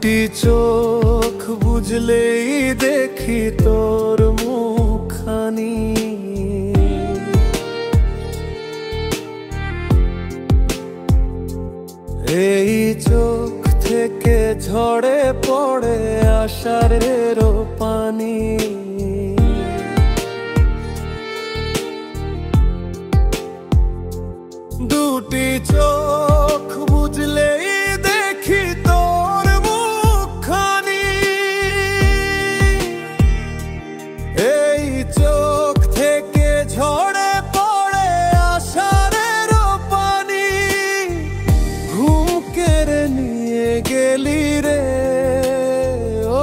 দুটি চোখ বুঝলেই দেখি তোর মুখখানি, এই চোখ থেকে ঝরে পড়ে আষাঢ়েরও পানি। দুটি চোখ বুঝলেই দেখি তোর মুখখানি, এই চোখ থেকে ঝরে পড়ে আষাঢ়েরও পানি। ঘুম কেড়ে নিয়ে গেলি রে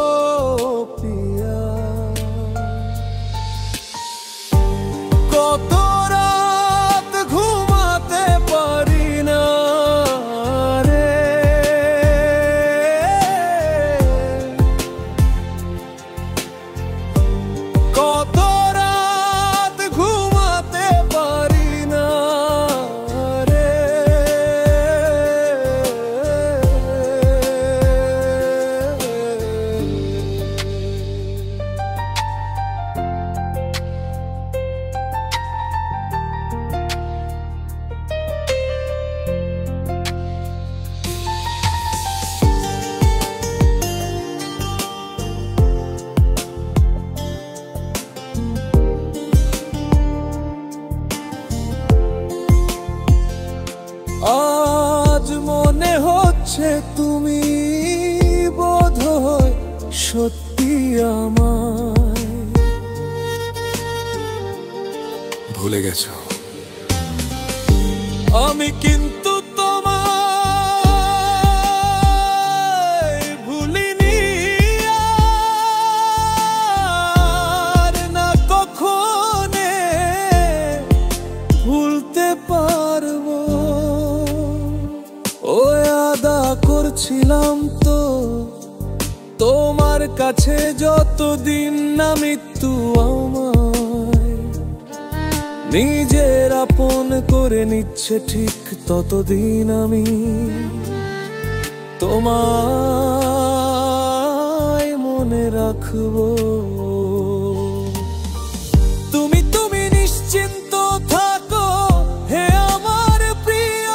ও পিয়া, কত রাত ঘুমাতে পারি না রে, কত রাত ঘুমাতে পারি না রে। আজ মনে হচ্ছে তুমি বোধহয় সত্যি আমায় ভুলে গেছো, আমি কিন্তু তোমায় ভুলিনি আর না কখনো ভুলতে পারবো। ও আদা করছিলাম তো তোমার কাছে যতদিন না মৃত্যু আমায় নিজের আপন করে নিচ্ছে, ঠিক ততদিন আমি তোমায় মনে রাখবো। তুমি তুমি নিশ্চিন্ত থাকো হে আমার প্রিয়,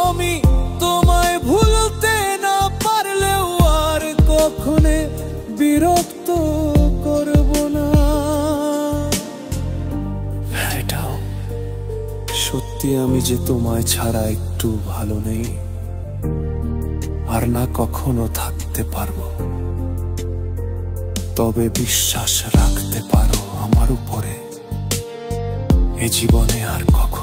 আমি তোমায় ভুলতে না পারলেও আর কখনো বিরক্ত করব না। এটাও সত্যি আমি যে তোমায় ছাড়া একটু ভালো নেই আর না কখনো থাকতে পারবো, তবে বিশ্বাস রাখতে পারো আমার উপরে, এ জীবনে আর কখনো